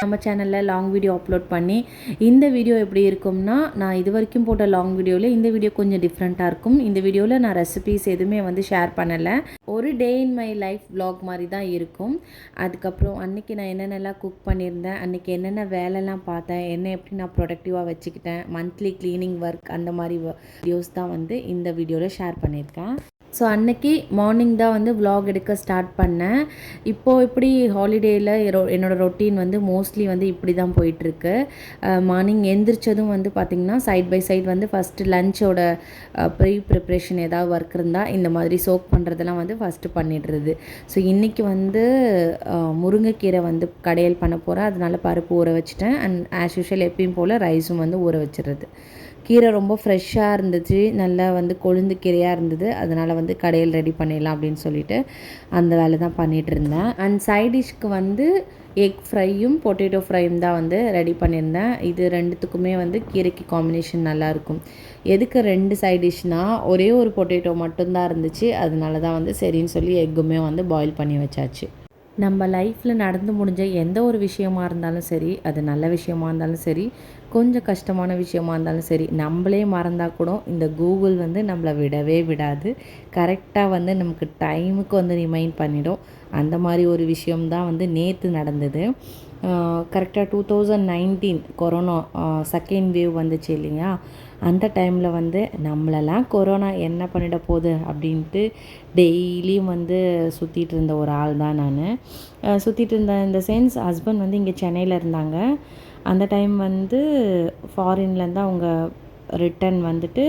நம்ம சேனலில் long video upload பண்ணி இந்த வீடியோ எப்படி இருக்கும்னா, நான் இது வரைக்கும் போட்ட லாங் வீடியோவில் இந்த வீடியோ கொஞ்சம் டிஃப்ரெண்ட்டாக இருக்கும். இந்த வீடியோவில் நான் ரெசிபீஸ் எதுவுமே வந்து ஷேர் பண்ணலை. ஒரு டே இன் மை லைஃப் vlog மாதிரி தான் இருக்கும். அதுக்கப்புறம் அன்றைக்கி நான் என்னென்னலாம் குக் பண்ணியிருந்தேன், அன்றைக்கி என்னென்ன வேலைலாம் பார்த்தேன், என்ன எப்படி நான் ப்ரொடக்டிவாக வச்சுக்கிட்டேன், மந்த்லி க்ளீனிங் ஒர்க் அந்த மாதிரி வீடியோஸ் தான் வந்து இந்த வீடியோவில் ஷேர் பண்ணியிருக்கேன். ஸோ அன்றைக்கி மார்னிங் தான் வந்து vlog எடுக்க ஸ்டார்ட் பண்ணேன். இப்போது இப்படி ஹாலிடேயில் என்னோடய ரொட்டீன் வந்து மோஸ்ட்லி வந்து இப்படி தான் போயிட்டுருக்கு. மார்னிங் எந்திரிச்சதும் வந்து பார்த்திங்கன்னா சைட் பை சைட் வந்து ஃபஸ்ட்டு லஞ்சோட ப்ரிப்ரேஷன் ஏதாவது ஒர்க் இருந்தால் இந்த மாதிரி சோக் பண்ணுறதெல்லாம் வந்து ஃபஸ்ட்டு பண்ணிடுறது. ஸோ இன்றைக்கி வந்து முருங்கைக்கீரை வந்து கடையல் பண்ண போகிறேன். அதனால பருப்பு ஊற வச்சுட்டேன். அண்ட் ஆஸ் யூஷுவல் எப்பயும் போல் ரைஸும் வந்து ஊற வச்சிடுறது. கீரை ரொம்ப ஃப்ரெஷ்ஷாக இருந்துச்சு, நல்லா வந்து கொழுந்து கீரையாக இருந்தது. அதனால் வந்து கடையில் ரெடி பண்ணிடலாம் அப்படின்னு சொல்லிட்டு அந்த வேலை தான் பண்ணிகிட்டு இருந்தேன். அண்ட் சைட் டிஷ்க்கு வந்து எக் ஃப்ரையும் பொட்டேட்டோ ஃப்ரையும் தான் வந்து ரெடி பண்ணியிருந்தேன். இது ரெண்டுத்துக்குமே வந்து கீரைக்கு காம்பினேஷன் நல்லாயிருக்கும். எதுக்கு 2 சைட் டிஷ்னால், ஒரே ஒரு பொட்டேட்டோ மட்டும்தான் இருந்துச்சு. அதனால தான் வந்து சரின்னு சொல்லி எக்குமே வந்து பாயில் பண்ணி வச்சாச்சு. நம்ம லைஃப்பில் நடந்து முடிஞ்ச எந்த ஒரு விஷயமா இருந்தாலும் சரி, அது நல்ல விஷயமா இருந்தாலும் சரி, கொஞ்சம் கஷ்டமான விஷயமா இருந்தாலும் சரி, நம்மளே மறந்தால் கூட இந்த கூகுள் வந்து நம்மளை விடவே விடாது. கரெக்டாக வந்து நமக்கு டைமுக்கு வந்து ரிமைண்ட் பண்ணிடும். அந்த மாதிரி ஒரு விஷயம்தான் வந்து நேற்று நடந்தது. கரெக்டாக 2019 கொரோனா செகண்ட் வேவ் வந்துச்சு இல்லையா, அந்த டைமில் வந்து நம்மளெல்லாம் கொரோனா என்ன பண்ணிட போகுது அப்படின்ட்டு டெய்லியும் வந்து சுற்றிட்டு இருந்த ஒரு ஆள் தான் நான். சுற்றிட்டு இருந்த இந்த சென்ஸ் ஹஸ்பண்ட் வந்து இங்கே சென்னையில் இருந்தாங்க. அந்த டைம் வந்து ஃபாரின்லேருந்து அவங்க ரிட்டன் வந்துட்டு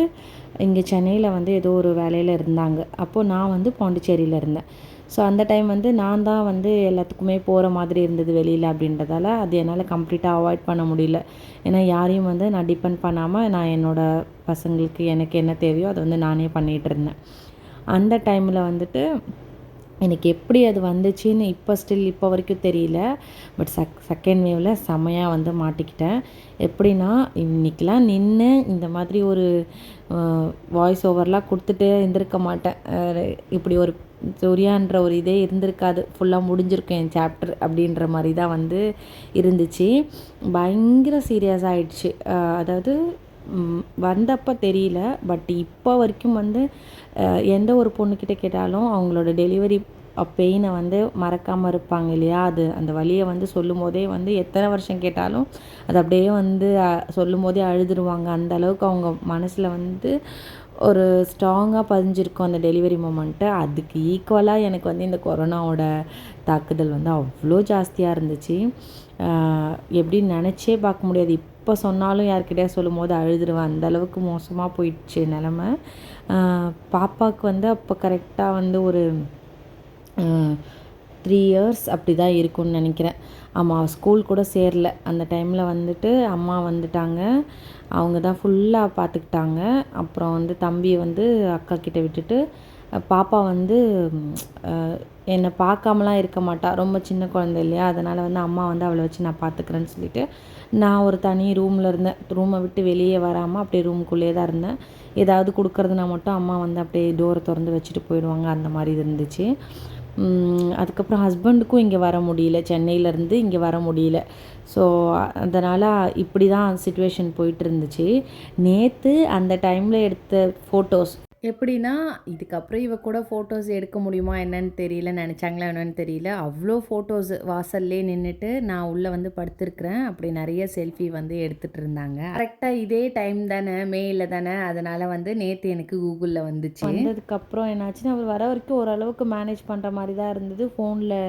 இங்கே சென்னையில் வந்து ஏதோ ஒரு வேலையில் இருந்தாங்க. அப்போது நான் வந்து பாண்டிச்சேரியில் இருந்தேன். ஸோ அந்த டைம் வந்து நான் தான் வந்து எல்லாத்துக்குமே போகிற மாதிரி இருந்தது வெளியில் அப்படின்றதால அது என்னால் கம்ப்ளீட்டாக அவாய்ட் பண்ண முடியல. ஏன்னா யாரையும் வந்து நான் டிபெண்ட் பண்ணாமல் நான் என்னோடய பசங்களுக்கு எனக்கு என்ன தேவையோ அதை வந்து நானே பண்ணிகிட்டு இருந்தேன். அந்த டைமில் வந்துட்டு எனக்கு எப்படி அது வந்துச்சுன்னு இப்போ வரைக்கும் தெரியல. பட் செகண்ட் வேவில் செம்மையாக வந்து மாட்டிக்கிட்டேன். எப்படின்னா, இன்றைக்கெலாம் நின்று இந்த மாதிரி ஒரு வாய்ஸ் ஓவர்லாம் கொடுத்துட்டு இருந்திருக்க மாட்டேன். இப்படி ஒரு சூர்யான்ற ஒரு இதே இருந்திருக்காது. ஃபுல்லாக முடிஞ்சிருக்கும் என் சாப்டர் அப்படின்ற மாதிரி தான் வந்து இருந்துச்சு. பயங்கர சீரியஸ் ஆகிடுச்சு. அதாவது வந்தப்போ தெரியல. பட் இப்போ வரைக்கும் வந்து எந்த ஒரு பொண்ணுக்கிட்ட கேட்டாலும் அவங்களோட டெலிவரி பெயினை வந்து மறக்காமல் இருப்பாங்க இல்லையா, அது அந்த வலியை வந்து சொல்லும் போதே வந்து எத்தனை வருஷம் கேட்டாலும் அது அப்படியே வந்து சொல்லும் போதே அழுதுருவாங்க. அந்த அளவுக்கு அவங்க மனசில் வந்து ஒரு ஸ்ட்ராங்காக பதிஞ்சிருக்கும் அந்த டெலிவரி மொமெண்ட்டு. அதுக்கு ஈக்குவலாக எனக்கு வந்து இந்த கொரோனாவோட தாக்குதல் வந்து அவ்வளோ ஜாஸ்தியாக இருந்துச்சு. எப்படின்னு நினச்சே பார்க்க முடியாது. இப்போ சொன்னாலும் யார்கிட்டயா சொல்லும் போது அழுதுருவேன். அந்தளவுக்கு மோசமாக போயிடுச்சு நிலமை. பாப்பாவுக்கு வந்து அப்போ கரெக்டாக வந்து ஒரு 3 இயர்ஸ் அப்படி தான் இருக்கும்னு நினைக்கிறேன். ஆமாம், ஸ்கூல் கூட சேரல. அந்த டைமில் வந்துட்டு அம்மா வந்துட்டாங்க. அவங்க தான் ஃபுல்லாக பார்த்துக்கிட்டாங்க. அப்புறம் வந்து தம்பியை வந்து அக்கா கிட்டே விட்டுட்டு பாப்பா வந்து என்னை பார்க்காமலாம் இருக்க மாட்டா. ரொம்ப சின்ன குழந்தை இல்லையா, அதனால் வந்து அம்மா வந்து அவளை வச்சு நான் பார்த்துக்கிறேன்னு சொல்லிவிட்டு நான் ஒரு தனி ரூமில் இருந்தேன். ரூமை விட்டு வெளியே வராமல் அப்படியே ரூமுக்குள்ளேயே தான் இருந்தேன். ஏதாவது கொடுக்குறதுனா மட்டும் அம்மா வந்து அப்படியே டோரை திறந்து வச்சுட்டு போயிடுவாங்க. அந்த மாதிரி இருந்துச்சு. அதுக்கப்புறம் ஹஸ்பண்டுக்கும் இங்கே வர முடியல, சென்னையிலேருந்து இங்கே வர முடியல. ஸோ அதனால் இப்படி தான் சிச்சுவேஷன் போயிட்டு இருந்துச்சு. நேற்று அந்த டைமில் எடுத்த ஃபோட்டோஸ் எப்படின்னா, இதுக்கப்புறம் இவ கூட ஃபோட்டோஸ் எடுக்க முடியுமா என்னன்னு தெரியல, நினச்சாங்களா என்னன்னு தெரியல. அவ்வளோ ஃபோட்டோஸ் வாசல்லே நின்றுட்டு நான் உள்ளே வந்து படுத்துருக்குறேன். அப்படி நிறைய செல்ஃபி வந்து எடுத்துகிட்டு இருந்தாங்க. கரெக்டாக இதே டைம் தானே, மேயில் தானே, அதனால் வந்து நேற்று எனக்கு கூகுளில் வந்துச்சு. வந்ததுக்கப்புறம் என்னாச்சுன்னா, அவர் வர வரைக்கும் ஓரளவுக்கு மேனேஜ் பண்ணுற மாதிரி தான் இருந்தது. ஃபோனில்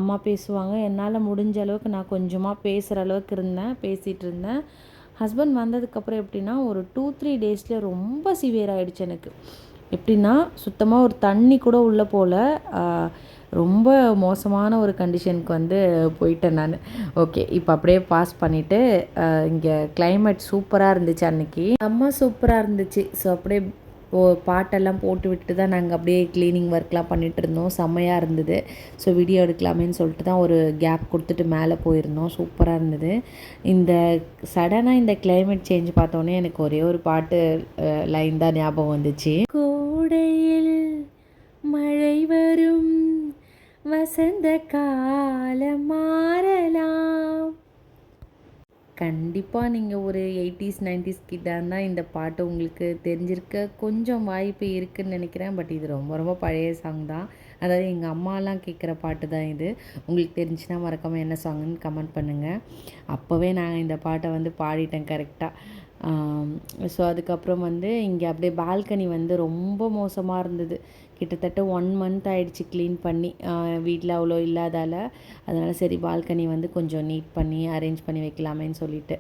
அம்மா பேசுவாங்க. என்னால் முடிஞ்ச அளவுக்கு நான் கொஞ்சமாக பேசுகிற அளவுக்கு பேசிகிட்டு இருந்தேன். ஹஸ்பண்ட் வந்ததுக்கப்புறம் எப்படின்னா, ஒரு 2-3 டேஸில் ரொம்ப சிவியர் ஆகிடுச்சு எனக்கு. எப்படின்னா, சுத்தமாக ஒரு தண்ணி கூட உள்ளே போகல. ரொம்ப மோசமான ஒரு கண்டிஷனுக்கு வந்து போயிட்டேன் நான். ஓகே, இப்போ அப்படியே பாஸ் பண்ணிவிட்டு இங்கே கிளைமேட் சூப்பராக இருந்துச்சு அன்றைக்கி. செம்ம சூப்பராக இருந்துச்சு. ஸோ அப்படியே பாட்டெல்லாம் போட்டு விட்டு தான் நாங்கள் அப்படியே க்ளீனிங் ஒர்க்லாம் பண்ணிகிட்டு இருந்தோம். செம்மையாக இருந்தது. ஸோ வீடியோ எடுக்கலாமேன்னு சொல்லிட்டு தான் ஒரு கேப் கொடுத்துட்டு மேலே போயிருந்தோம். சூப்பராக இருந்தது. இந்த சடனாக இந்த கிளைமேட் சேஞ்ச் பார்த்தோன்னே எனக்கு ஒரே ஒரு பாட்டு லைன் தான் ஞாபகம் வந்துச்சு. கோடையில் மழை வரும், வசந்த காலம் மாறலாம், கண்டிப்பாக நீங்கள் ஒரு 80s 90s கிட்டாக இருந்தால் இந்த பாட்டு உங்களுக்கு தெரிஞ்சிருக்க கொஞ்சம் வாய்ப்பு இருக்குதுன்னு நினைக்கிறேன். பட் இது ரொம்ப ரொம்ப பழைய சாங் தான். அதாவது எங்கள் அம்மாலாம் கேட்குற பாட்டு தான் இது. உங்களுக்கு தெரிஞ்சுன்னா மறக்காமல் என்ன சாங்குன்னு கமெண்ட் பண்ணுங்கள். அப்போவே நான் இந்த பாட்டை வந்து பாடிட்டேன் கரெக்டாக. ஸோ அதுக்கப்புறம் வந்து இங்கே அப்படியே பால்கனி வந்து ரொம்ப மோசமாக இருந்தது. கிட்டத்தட்ட 1 மந்த் ஆகிடுச்சி க்ளீன் பண்ணி. வீட்டில் அவ்வளோ இல்லாதால் அதனால் சரி பால்கனி வந்து கொஞ்சம் நீட் பண்ணி அரேஞ்ச் பண்ணி வைக்கலாமேன்னு சொல்லிட்டு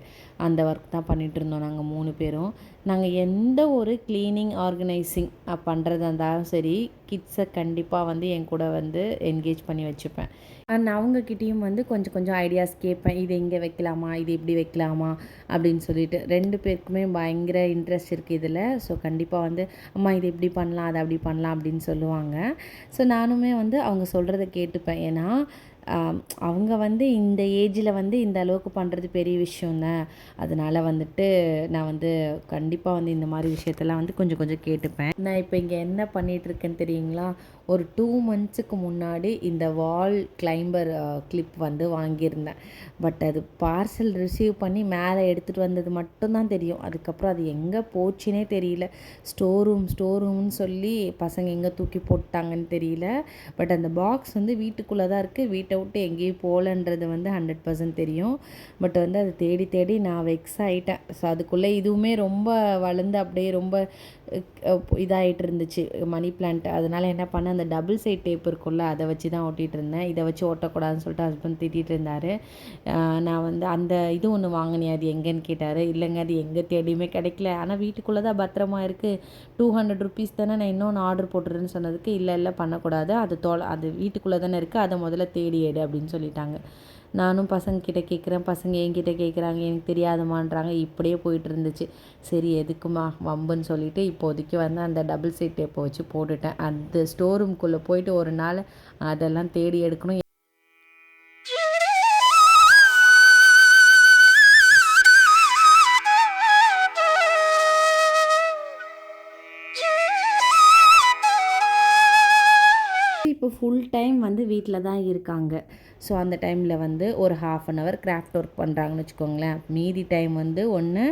அந்த ஒர்க் தான் பண்ணிகிட்ருந்தோம் நாங்கள் 3 பேரும். நாங்கள் எந்த ஒரு க்ளீனிங் ஆர்கனைசிங் பண்ணுறதா இருந்தாலும் சரி, கிட்ஸை கண்டிப்பாக வந்து என் கூட வந்து என்கேஜ் பண்ணி வச்சுப்பேன். அண்ட் அவங்கக்கிட்டேயும் வந்து கொஞ்சம் கொஞ்சம் ஐடியாஸ் கேட்பேன். இது இங்கே வைக்கலாமா, இது இப்படி வைக்கலாமா அப்படின்னு சொல்லிட்டு 2 பேருக்குமே பயங்கர இன்ட்ரெஸ்ட் இருக்குது இதில். ஸோ கண்டிப்பாக வந்து அம்மா இது இப்படி பண்ணலாம், அதை அப்படி பண்ணலாம் அப்படின்னு சொல்லுவாங்க. ஸோ நானுமே வந்து அவங்க சொல்கிறத கேட்டுப்பேன். ஏன்னா அவங்க வந்து இந்த ஏஜில் வந்து இந்த அளவுக்கு பண்ணுறது பெரிய விஷயம் தான். அதனால் வந்துட்டு நான் வந்து கண்டிப்பாக வந்து இந்த மாதிரி விஷயத்தெல்லாம் வந்து கொஞ்சம் கொஞ்சம் கேட்டுப்பேன். நான் இப்போ இங்கே என்ன பண்ணிகிட்ருக்கேன்னு தெரியுங்களா? ஒரு 2 மந்த்ஸுக்கு முன்னாடி இந்த வால் கிளைம்பர் கிளிப் வந்து வாங்கியிருந்தேன். பட் அது பார்சல் ரிசீவ் பண்ணி மேலே எடுத்துகிட்டு வந்தது மட்டும்தான் தெரியும். அதுக்கப்புறம் அது எங்கே போச்சுன்னே தெரியல. ஸ்டோர் ரூம்னு சொல்லி பசங்க எங்கே தூக்கி போட்டாங்கன்னு தெரியல. பட் அந்த பாக்ஸ் வந்து வீட்டுக்குள்ளே தான் இருக்குது. வீட்டை விட்டு எங்கேயும் போகலன்றது வந்து 100% தெரியும். பட் வந்து அதை தேடி தேடி நான் வெக்ஸ் ஆகிட்டேன். ஸோ அதுக்குள்ளே இதுவுமே ரொம்ப வளர்ந்து அப்படியே ரொம்ப இதாகிட்டு இருந்துச்சு மணி பிளான்ட். அதனால் என்ன பண்ணேன், அந்த டபுள் சைட் டேப் இருக்குல்ல அதை வச்சு தான் ஒட்டிகிட்டு இருந்தேன். இதை வச்சு ஒட்டக்கூடாதுன்னு சொல்லிட்டு ஹஸ்பண்ட் திட்டிகிட்டு இருந்தார். நான் வந்து அந்த இது ஒன்று வாங்கினேன், அது எங்கேன்னு கேட்டார். இல்லைங்க அது எங்கே தேடியுமே கிடைக்கல, ஆனால் வீட்டுக்குள்ளே தான் பத்திரமா இருக்குது, 200 ருபீஸ் தானே, நான் இன்னொன்று ஆர்டர் போட்டுருன்னு சொன்னதுக்கு இல்லை பண்ணக்கூடாது, அது வீட்டுக்குள்ளே தானே இருக்குது, அதை முதல்ல தேடி எடு அப்படின்னு சொல்லிட்டாங்க. நானும் பசங்கக்கிட்ட கேட்குறேன், பசங்க என்கிட்ட கேட்குறாங்க, எனக்கு தெரியாதமான்றாங்க. இப்படியே போயிட்டு இருந்துச்சு. சரி எதுக்குமா வம்புன்னு சொல்லிவிட்டு இப்போதைக்கு வந்து அந்த டபுள் சைட் டேப்பை வச்சு போட்டுட்டேன். அந்த ஸ்டோர் ரூம்குள்ளே போயிட்டு ஒரு நாள் அதெல்லாம் தேடி எடுக்கணும். இப்போ ஃபுல் டைம் வந்து வீட்டில் தான் இருக்காங்க. ஸோ அந்த டைமில் வந்து ஒரு 1/2 hour கிராஃப்ட் ஒர்க் பண்ணுறாங்கன்னு வச்சுக்கோங்களேன். மீதி டைம் வந்து ஒன்று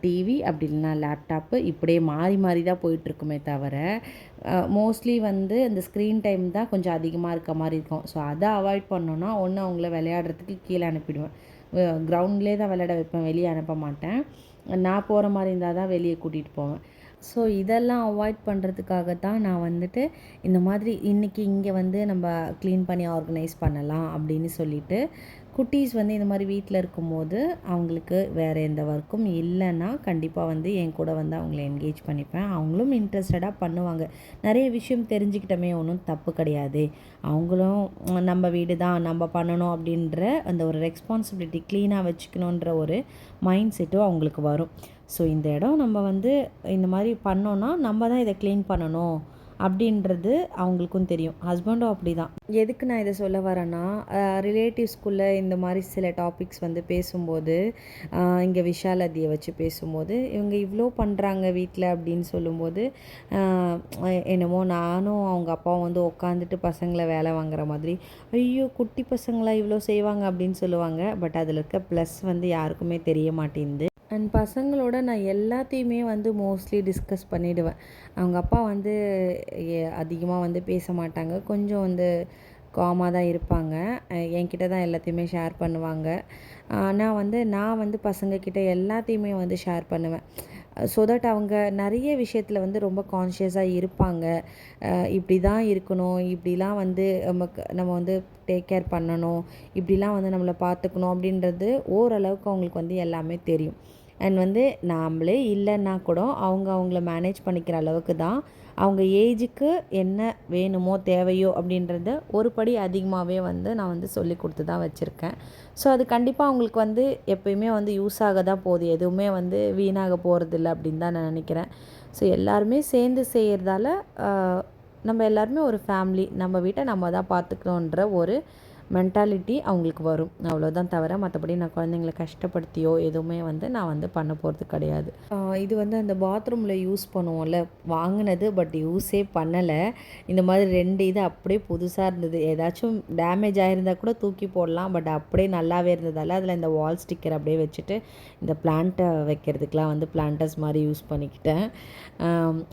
டிவி அப்படி இல்லைனா லேப்டாப்பு இப்படியே மாறி மாறி தான் போயிட்டுருக்குமே தவிர மோஸ்ட்லி வந்து இந்த ஸ்க்ரீன் டைம் தான் கொஞ்சம் அதிகமாக இருக்க மாதிரி இருக்கும். ஸோ அதை அவாய்ட் பண்ணோன்னா ஒன்று அவங்கள விளையாடுறதுக்கு கீழே அனுப்பிடுவேன். கிரவுண்ட்லேயே தான் விளையாட வைப்பேன், வெளியே அனுப்ப மாட்டேன். நான் போகிற மாதிரி இருந்தால் தான் வெளியே கூட்டிகிட்டு போவேன். ஸோ இதெல்லாம் அவாய்ட் பண்ணுறதுக்காக தான் நான் வந்துட்டு இந்த மாதிரி இன்றைக்கி இங்கே வந்து நம்ம க்ளீன் பண்ணி ஆர்கனைஸ் பண்ணலாம் அப்படின்னு சொல்லிட்டு குட்டீஸ் வந்து இந்த மாதிரி வீட்டில் இருக்கும்போது அவங்களுக்கு வேறு எந்த ஒர்க்கும் இல்லைன்னா கண்டிப்பாக வந்து என் கூட வந்து அவங்கள என்கேஜ் பண்ணிப்பேன். அவங்களும் இன்ட்ரெஸ்டடாக பண்ணுவாங்க. நிறைய விஷயம் தெரிஞ்சுக்கிட்டமே ஒன்றும் தப்பு கிடையாது. அவங்களும் நம்ம வீடு தான் நம்ம பண்ணணும் அப்படின்ற அந்த ஒரு ரெஸ்பான்சிபிலிட்டி, க்ளீனாக வச்சுக்கணுன்ற ஒரு மைண்ட் செட்டும் அவங்களுக்கு வரும். ஸோ இந்த இடம் நம்ம வந்து இந்த மாதிரி பண்ணோன்னா நம்ம தான் இதை க்ளீன் பண்ணணும் அப்படின்றது அவங்களுக்கும் தெரியும். ஹஸ்பண்டும் அப்படி தான். எதுக்கு நான் இதை சொல்ல வரேன்னா, ரிலேட்டிவ்ஸ்குள்ளே இந்த மாதிரி சில டாபிக்ஸ் வந்து பேசும்போது இங்கே விஷாலதியை வச்சு பேசும்போது இவங்க இவ்வளோ பண்ணுறாங்க வீட்டில் அப்படின்னு சொல்லும்போது என்னமோ நானும் அவங்க அப்பாவும் வந்து உட்காந்துட்டு பசங்களை வேலை வாங்குற மாதிரி, ஐயோ குட்டி பசங்களா இவ்வளோ செய்வாங்க அப்படின்னு சொல்லுவாங்க. பட் அதில் இருக்க ப்ளஸ் வந்து யாருக்குமே தெரிய மாட்டேங்குது. அண்ட் பசங்களோட நான் எல்லாத்தையுமே வந்து மோஸ்ட்லி டிஸ்கஸ் பண்ணிவிடுவேன். அவங்க அப்பா வந்து அதிகமாக வந்து பேச மாட்டாங்க, கொஞ்சம் வந்து காமாக தான் இருப்பாங்க. என்கிட்ட தான் எல்லாத்தையுமே ஷேர் பண்ணுவாங்க. நான் வந்து பசங்கக்கிட்ட எல்லாத்தையுமே வந்து ஷேர் பண்ணுவேன். ஸோ தட் அவங்க நிறைய விஷயத்தில் வந்து ரொம்ப கான்ஷியஸாக இருப்பாங்க. இப்படி தான் இருக்கணும், இப்படிலாம் வந்து நம்ம வந்து டேக் கேர் பண்ணணும், இப்படிலாம் வந்து நம்மளை பார்த்துக்கணும் அப்படின்றது ஓரளவுக்கு அவங்களுக்கு வந்து எல்லாமே தெரியும். அண்ட் வந்து நாமளே இல்லைன்னா கூட அவங்கள மேனேஜ் பண்ணிக்கிற அளவுக்கு தான் அவங்க ஏஜுக்கு என்ன வேணுமோ தேவையோ அப்படின்றத ஒரு படி அதிகமாகவே வந்து நான் வந்து சொல்லி கொடுத்து தான் வச்சுருக்கேன். ஸோ அது கண்டிப்பாக அவங்களுக்கு வந்து எப்பயுமே வந்து யூஸ் ஆக தான் போகுது, எதுவுமே வந்து வீணாக போகிறதில்ல அப்படின்னு தான் நான் நினைக்கிறேன். ஸோ எல்லாருமே சேர்ந்து செய்கிறதால நம்ம எல்லாருமே ஒரு ஃபேமிலி, நம்ம வீட்டை நம்ம தான் பார்த்துக்கணுன்ற ஒரு மென்டாலிட்டி அவங்களுக்கு வரும். அவ்வளோதான், தவிர மற்றபடி நான் குழந்தைங்கள கஷ்டப்படுத்தியோ எதுவுமே வந்து நான் வந்து பண்ண போகிறது கிடையாது. இது வந்து அந்த பாத்ரூமில் யூஸ் பண்ணுவோம்ல, வாங்கினது பட் யூஸே பண்ணலை. இந்த மாதிரி 2 இது அப்படியே புதுசாக இருந்தது. ஏதாச்சும் டேமேஜ் ஆகிருந்தால் கூட தூக்கி போடலாம், பட் அப்படியே நல்லாவே இருந்ததால் அதில் இந்த வால் ஸ்டிக்கர் அப்படியே வச்சுட்டு இந்த பிளான்ட்டை வைக்கிறதுக்கெலாம் வந்து பிளான்டர்ஸ் மாதிரி யூஸ் பண்ணிக்கிட்டேன்.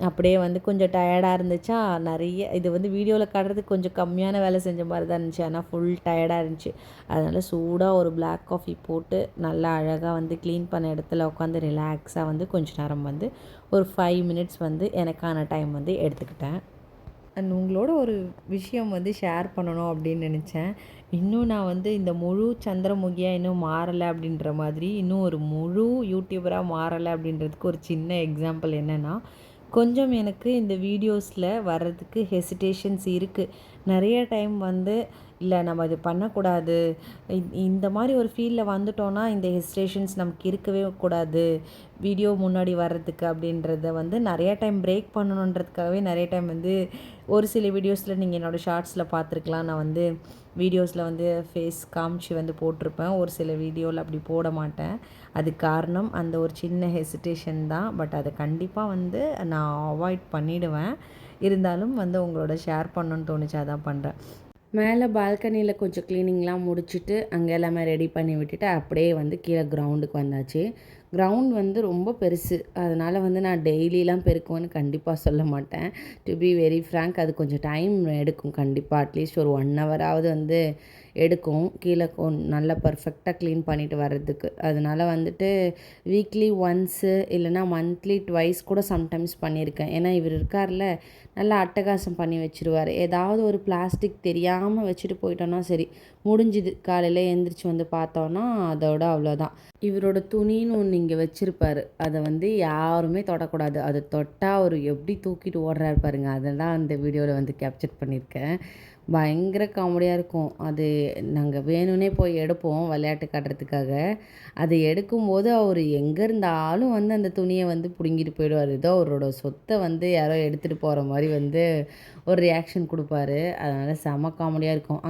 அப்படியே வந்து கொஞ்சம் டயர்டாக இருந்துச்சா, நிறைய இது வந்து வீடியோவில் காட்டுறதுக்கு கொஞ்சம் கம்மியான வேலை செஞ்ச மாதிரி தான் இருந்துச்சு. ஆனால் ஃபுல் டயர்டாக இருந்துச்சு. அதனால் சூடாக ஒரு பிளாக் காஃபி போட்டு நல்லா அழகாக வந்து க்ளீன் பண்ண இடத்துல உட்காந்து ரிலாக்ஸாக வந்து கொஞ்ச நேரம் வந்து ஒரு 5 மினிட்ஸ் வந்து எனக்கான டைம் வந்து எடுத்துக்கிட்டேன். அண்ட் உங்களோட ஒரு விஷயம் வந்து ஷேர் பண்ணணும் அப்படின்னு நினச்சேன். இன்னும் நான் வந்து இந்த முழு சந்திரமுகியாக இன்னும் மாறலை அப்படின்ற மாதிரி, இன்னும் ஒரு முழு யூடியூபராக மாறலை அப்படின்றதுக்கு ஒரு சின்ன எக்ஸாம்பிள் என்னென்னா, கொஞ்சம் எனக்கு இந்த வீடியோஸில் வர்றதுக்கு ஹெசிடேஷன்ஸ் இருக்குது. நிறைய டைம் வந்து இல்லை நம்ம இது பண்ணக்கூடாது, இந்த மாதிரி ஒரு ஃபீல்டில் வந்துட்டோன்னா இந்த ஹெசிடேஷன்ஸ் நமக்கு இருக்கவே கூடாது வீடியோ முன்னாடி வர்றதுக்கு அப்படின்றத வந்து நிறையா டைம் பிரேக் பண்ணணுன்றதுக்காகவே நிறைய டைம் வந்து ஒரு சில வீடியோஸில் நீங்கள் என்னோடய ஷார்ட்ஸில் பார்த்துருக்கலாம். நான் வந்து வீடியோஸில் வந்து ஃபேஸ் காமிச்சு வந்து போட்டிருப்பேன். ஒரு சில வீடியோவில் அப்படி போட மாட்டேன். அதுக்கு காரணம் அந்த ஒரு சின்ன ஹெசிடேஷன் தான். பட் அதை கண்டிப்பாக வந்து நான் அவாய்ட் பண்ணிவிடுவேன். இருந்தாலும் வந்து உங்களோட ஷேர் பண்ணணுன்னு தோணுச்சு, அதான் பண்ணுறேன். மேலே பால்கனியில் கொஞ்சம் க்ளீனிங்லாம் முடிச்சுட்டு அங்கே எல்லாமே ரெடி பண்ணி விட்டுட்டு அப்படியே வந்து கீழே கிரவுண்டுக்கு வந்தாச்சு. கிரவுண்ட் வந்து ரொம்ப பெருசு, அதனால் வந்து நான் டெய்லிலாம் பெருக்குவேன்னு கண்டிப்பாக சொல்ல மாட்டேன். டு பி வெரி ஃப்ராங்க், அது கொஞ்சம் டைம் எடுக்கும் கண்டிப்பாக. அட்லீஸ்ட் ஒரு 1 ஹவராவது வந்து எடுக்கும் கீழே நல்லா பர்ஃபெக்டாக க்ளீன் பண்ணிவிட்டு வர்றதுக்கு. அதனால் வந்துட்டு வீக்லி ஒன்ஸு இல்லைனா மந்த்லி ட்வைஸ் கூட சம்டைம்ஸ் பண்ணியிருக்கேன். ஏன்னா இவர் இருக்கார்ல, நல்லா அட்டகாசம் பண்ணி வச்சுருவார். ஏதாவது ஒரு பிளாஸ்டிக் தெரியாமல் வச்சுட்டு போயிட்டோன்னா சரி, முடிஞ்சுது. காலையில் எழுந்திரிச்சு வந்து பார்த்தோன்னா அதோட அவ்வளோதான். இவரோட துணின்னு ஒன்று இங்கே வச்சுருப்பார், அதை வந்து யாருமே தொடக்கூடாது. அதை தொட்டால் அவர் எப்படி தூக்கிட்டு ஓடுறாரு பாருங்க. அதெல்லாம் அந்த வீடியோவில் வந்து கேப்சர் பண்ணியிருக்கேன். பயங்கர காமெடியாக இருக்கும். அது நாங்கள் வேணும்னே போய் எடுப்போம் விளையாட்டு காட்டுறதுக்காக. அது எடுக்கும்போது அவர் எங்கே இருந்தாலும் வந்து அந்த துணியை வந்து பிடுங்கிட்டு போயிடுவார். ஏதோ அவரோட சொத்தை வந்து யாரோ எடுத்துகிட்டு போகிற மாதிரி வந்து ஒரு ரியாக்ஷன் கொடுப்பாரு. அதனால் செம காமெடியாக இருக்கும்.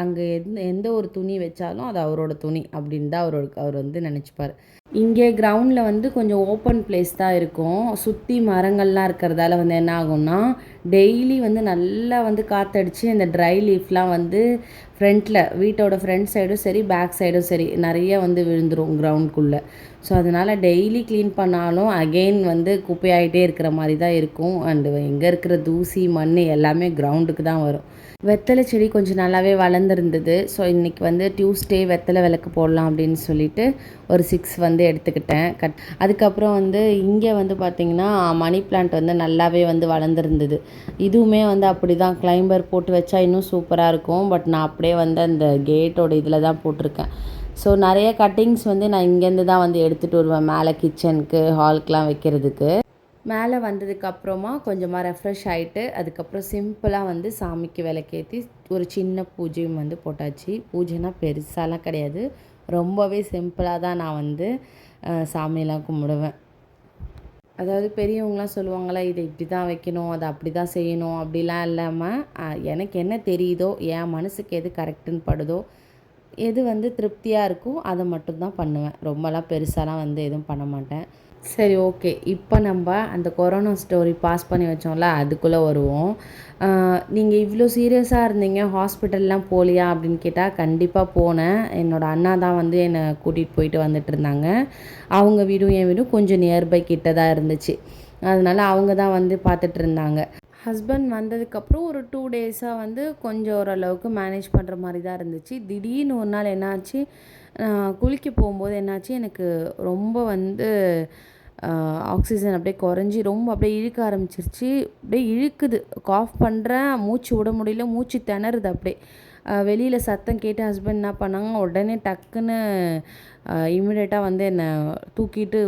அங்கே எந்த ஒரு துணி வச்சாலும் அது அவரோட துணி அப்படின்னு தான் அவர் வந்து நினச்சிப்பார். இங்கே கிரவுண்டில் வந்து கொஞ்சம் ஓப்பன் பிளேஸ் தான் இருக்கும். சுற்றி மரங்கள்லாம் இருக்கிறதால வந்து என்ன ஆகும்னா, டெய்லி வந்து நல்லா வந்து காற்றடிச்சு இந்த ட்ரை லீஃப்லாம் வந்து வீட்டோட ஃப்ரண்ட் சைடும் சரி பேக் சைடும் சரி நிறைய வந்து விழுந்துடும் கிரவுண்டுக்குள்ளே. ஸோ அதனால் டெய்லி க்ளீன் பண்ணாலும் அகெயின் வந்து குப்பையாகிட்டே இருக்கிற மாதிரி தான் இருக்கும். அண்டு எங்கே இருக்கிற தூசி மண் எல்லாமே கிரவுண்டுக்கு தான் வரும். வெத்தலை செடி கொஞ்சம் நல்லாவே வளர்ந்துருந்தது. ஸோ இன்றைக்கி வந்து டியூஸ்டே வெத்தலை விளக்கு போடலாம் அப்படின்னு சொல்லிட்டு ஒரு 6 வந்து எடுத்துக்கிட்டேன். அதுக்கப்புறம் வந்து இங்கே வந்து பார்த்திங்கன்னா மணி பிளான்ட் வந்து நல்லாவே வந்து வளர்ந்துருந்தது. இதுவுமே வந்து அப்படி தான் கிளைம்பர் போட்டு வச்சா இன்னும் சூப்பராக இருக்கும். பட் நான் அப்படியே வந்து அந்த கேட்டோட இதில் தான் போட்டிருக்கேன். ஸோ நிறைய கட்டிங்ஸ் வந்து நான் இங்கேருந்து தான் வந்து எடுத்துகிட்டு வருவேன் மேலே கிச்சனுக்கு ஹாலுக்கெலாம் வைக்கிறதுக்கு. மேலே வந்ததுக்கப்புறமா கொஞ்சமாக ரெஃப்ரெஷ் ஆகிட்டு அதுக்கப்புறம் சிம்பிளாக வந்து சாமிக்கு விளக்கேற்றி ஒரு சின்ன பூஜையும் வந்து போட்டாச்சு. பூஜைனா பெருசாலாம் கிடையாது, ரொம்பவே சிம்பிளாக தான் நான் வந்து சாமியெல்லாம் கும்பிடுவேன். அதாவது பெரியவங்களாம் சொல்லுவாங்களே, இதை இப்படி தான் வைக்கணும், அதை அப்படி தான் செய்யணும் அப்படிலாம் இல்லாமல் எனக்கு என்ன தெரியுதோ, என் மனசுக்கு எது கரெக்டுன்னு படுதோ, எது வந்து திருப்தியாக இருக்கும் அதை மட்டும்தான் பண்ணுவேன். ரொம்பலாம் பெருசாலாம் வந்து எதுவும் பண்ண மாட்டேன். சரி, ஓகே. இப்போ நம்ம அந்த கொரோனா ஸ்டோரி பாஸ் பண்ணி வச்சோம்ல, அதுக்குள்ளே வருவோம். நீங்கள் இவ்வளோ சீரியஸாக இருந்தீங்க, ஹாஸ்பிட்டல்லாம் போகலையா அப்படின்னு கேட்டால் கண்டிப்பாக போனேன். என்னோடய அண்ணா தான் வந்து என்னை கூட்டிகிட்டு போயிட்டு வந்துட்டு இருந்தாங்க. அவங்க வீடும் என் வீடும் கொஞ்சம் நியர்பை கிட்ட தான் இருந்துச்சு. அதனால் அவங்க தான் வந்து பார்த்துட்டு இருந்தாங்க. ஹஸ்பண்ட் வந்ததுக்கப்புறம் ஒரு 2 டேஸாக வந்து கொஞ்சம் ஓரளவுக்கு மேனேஜ் பண்ணுற மாதிரி தான் இருந்துச்சு. திடீர்னு ஒரு நாள் என்னாச்சு, குளிக்க போகும்போது என்னாச்சு, எனக்கு ரொம்ப வந்து ஆக்சிஜன் அப்படியே குறைஞ்சி ரொம்ப அப்படியே இழுக்க ஆரம்பிச்சிருச்சு. அப்படியே இழுக்குது, காஃப் பண்ணுறேன், மூச்சு விட முடியல, மூச்சு திணறுது அப்படியே. வெளியில் சத்தம் கேட்டு ஹஸ்பண்ட் என்ன பண்ணாங்க, உடனே டக்குன்னு இமிடியேட்டாக வந்து என்னை தூக்கிட்டு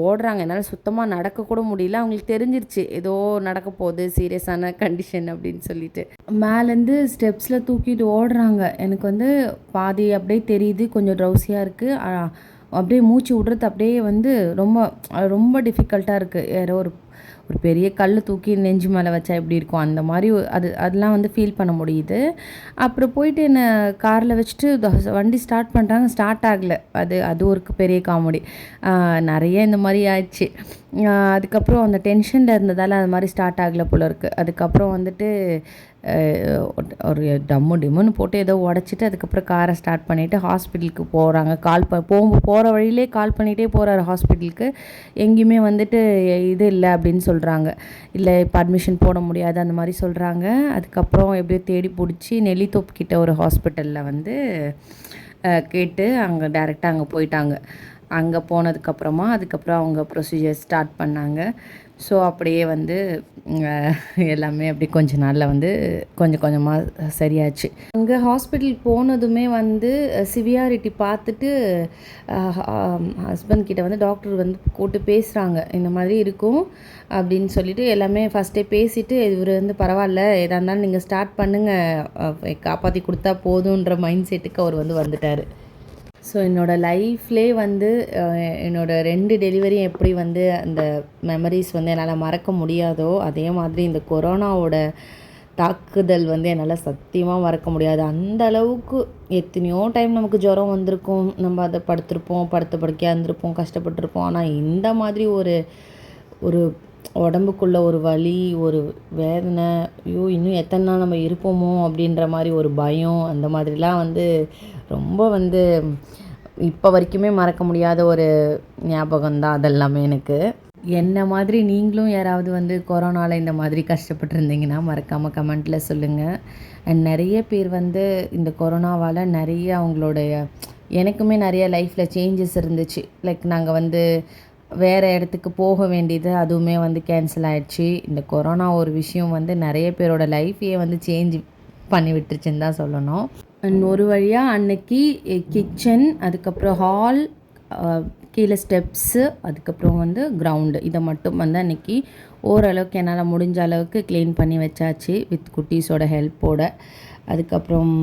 ஓடுறாங்க. என்னால் சுத்தமாக நடக்கக்கூட முடியல. அவங்களுக்கு தெரிஞ்சிருச்சு ஏதோ நடக்க போகுது, சீரியஸான கண்டிஷன் அப்படின்னு சொல்லிட்டு. மேலேருந்து ஸ்டெப்ஸில் தூக்கிட்டு ஓடுறாங்க. எனக்கு வந்து பாதி அப்படியே தெரியுது, கொஞ்சம் ட்ரௌசியாக இருக்குது. அப்படியே மூச்சு விடுறது அப்படியே வந்து ரொம்ப ரொம்ப டிஃபிகல்ட்டாக இருக்குது. யாரோ ஒரு பெரிய கல் தூக்கி நெஞ்சு மேலே வச்சா எப்படி இருக்கும் அந்த மாதிரி அதெல்லாம் வந்து ஃபீல் பண்ண முடியுது. அப்புறம் போயிட்டு என்னை காரில் வச்சுட்டு வண்டி ஸ்டார்ட் பண்ணுறாங்க, ஸ்டார்ட் ஆகலை. அது ஒரு பெரிய காமெடி. நிறைய இந்த மாதிரி ஆயிடுச்சு. அதுக்கப்புறம் அந்த டென்ஷனில் இருந்ததால் அது மாதிரி ஸ்டார்ட் ஆகலை போல இருக்குது. அதுக்கப்புறம் வந்துட்டு ஒரு டம்மு டிம்முன்னு போட்டு ஏதோ உடச்சிட்டு அதுக்கப்புறம் காரை ஸ்டார்ட் பண்ணிவிட்டு ஹாஸ்பிட்டலுக்கு போகிறாங்க. போகிற வழியிலே கால் பண்ணிகிட்டே போகிறாரு ஹாஸ்பிட்டலுக்கு. எங்கேயுமே வந்துட்டு இது இல்லை அப்படின்னு சொல்கிறாங்க. இல்லை இப்போ அட்மிஷன் போட முடியாது அந்த மாதிரி சொல்கிறாங்க. அதுக்கப்புறம் எப்படியோ தேடி பிடிச்சி நெல்லித்தோப்பு கிட்ட ஒரு ஹாஸ்பிட்டலில் வந்து கேட்டு அங்கே டைரெக்டாக அங்கே போயிட்டாங்க. அங்கே போனதுக்கப்புறமா அதுக்கப்புறம் அவங்க ப்ரொசீஜர் ஸ்டார்ட் பண்ணாங்க. ஸோ அப்படியே வந்து எல்லாமே அப்படி கொஞ்ச நாளில் வந்து கொஞ்சம் கொஞ்சமாக சரியாச்சு. அங்கே ஹாஸ்பிட்டல் போனதுமே வந்து சிவியாரிட்டி பார்த்துட்டு ஹஸ்பண்ட் கிட்ட வந்து டாக்டர் வந்து கூப்பிட்டு பேசுகிறாங்க. இந்த மாதிரி இருக்கும் அப்படின்னு சொல்லிட்டு எல்லாமே ஃபஸ்ட்டே பேசிவிட்டு இவர் வந்து பரவாயில்ல எதாக இருந்தாலும் நீங்கள் ஸ்டார்ட் பண்ணுங்கள், காப்பாற்றி கொடுத்தா போதுன்ற மைண்ட் செட்டுக்கு அவர் வந்து வந்துட்டார். ஸோ என்னோடய லைஃப்லேயே வந்து என்னோடய 2 டெலிவரியும் எப்படி வந்து அந்த மெமரிஸ் வந்து என்னால் மறக்க முடியாதோ அதே மாதிரி இந்த கொரோனாவோட தாக்குதல் வந்து என்னால் சத்தியமாக மறக்க முடியாது. அந்த அளவுக்கு எத்தனையோ டைம் நமக்கு ஜுரம் வந்திருக்கும், நம்ம அதை படுத்திருப்போம், படுக்கையாக இருந்திருப்போம், கஷ்டப்பட்டுருப்போம். ஆனால் இந்த மாதிரி ஒரு உடம்புக்குள்ள ஒரு வலி, ஒரு வேதனை, ஐயோ இன்னும் எத்தனை நாள் நம்ம இருப்போமோ அப்படின்ற மாதிரி ஒரு பயம், அந்த மாதிரிலாம் வந்து ரொம்ப வந்து இப்போ வரைக்குமே மறக்க முடியாத ஒரு ஞாபகம்தான் அதெல்லாமே எனக்கு. என்ன மாதிரி நீங்களும் யாராவது வந்து கொரோனாவில் இந்த மாதிரி கஷ்டப்பட்டுருந்தீங்கன்னா மறக்காமல் கமெண்ட்டில் சொல்லுங்கள். அண்ட் நிறைய பேர் வந்து இந்த கொரோனாவால் நிறைய அவங்களுடைய எனக்குமே நிறைய லைஃப்பில் சேஞ்சஸ் இருந்துச்சு. லைக் நாங்கள் வந்து வேறு இடத்துக்கு போக வேண்டியது அதுவுமே வந்து கேன்சல் ஆகிடுச்சு. இந்த கொரோனா ஒரு விஷயம் வந்து நிறைய பேரோட லைஃப்பையே வந்து சேஞ்ச் பண்ணி விட்டுருச்சுன்னு தான் சொல்லணும். அண்ட் ஒரு வழியாக அன்னைக்கு கிச்சன், அதுக்கப்புறம் ஹால், கீழே ஸ்டெப்ஸு, அதுக்கப்புறம் வந்து கிரவுண்டு, இதை மட்டும் வந்து அன்றைக்கி ஓரளவுக்கு என்னால் முடிஞ்ச அளவுக்கு க்ளீன் பண்ணி வச்சாச்சு வித் குட்டீஸோட ஹெல்ப்போட. அதுக்கப்புறம்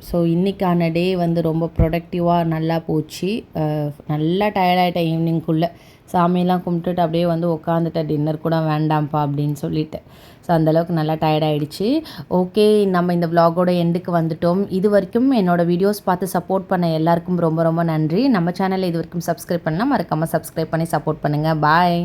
ஸோ இன்றைக்கான டே வந்து ரொம்ப ப்ரொடக்டிவாக நல்லா போச்சு. நல்லா டயர்டாகிட்டேன் ஈவினிங்குள்ளே. சாமியெல்லாம் கும்பிட்டுட்டு அப்படியே வந்து உட்காந்துட்டேன், டின்னர் கூட வேண்டாம்ப்பா அப்படின்னு சொல்லிட்டு. ஸோ அந்தளவுக்கு நல்லா டயர்டாகிடுச்சு. ஓகே, நம்ம இந்த விலாகோட எண்டுக்கு வந்துட்டோம். இது வரைக்கும் என்னோடய வீடியோஸ் பார்த்து சப்போர்ட் பண்ண எல்லாருக்கும் ரொம்ப ரொம்ப நன்றி. நம்ம சேனலை இது வரைக்கும் சப்ஸ்கிரைப் பண்ணால் மறக்காமல் சப்ஸ்கிரைப் பண்ணி சப்போர்ட் பண்ணுங்கள். பாய்.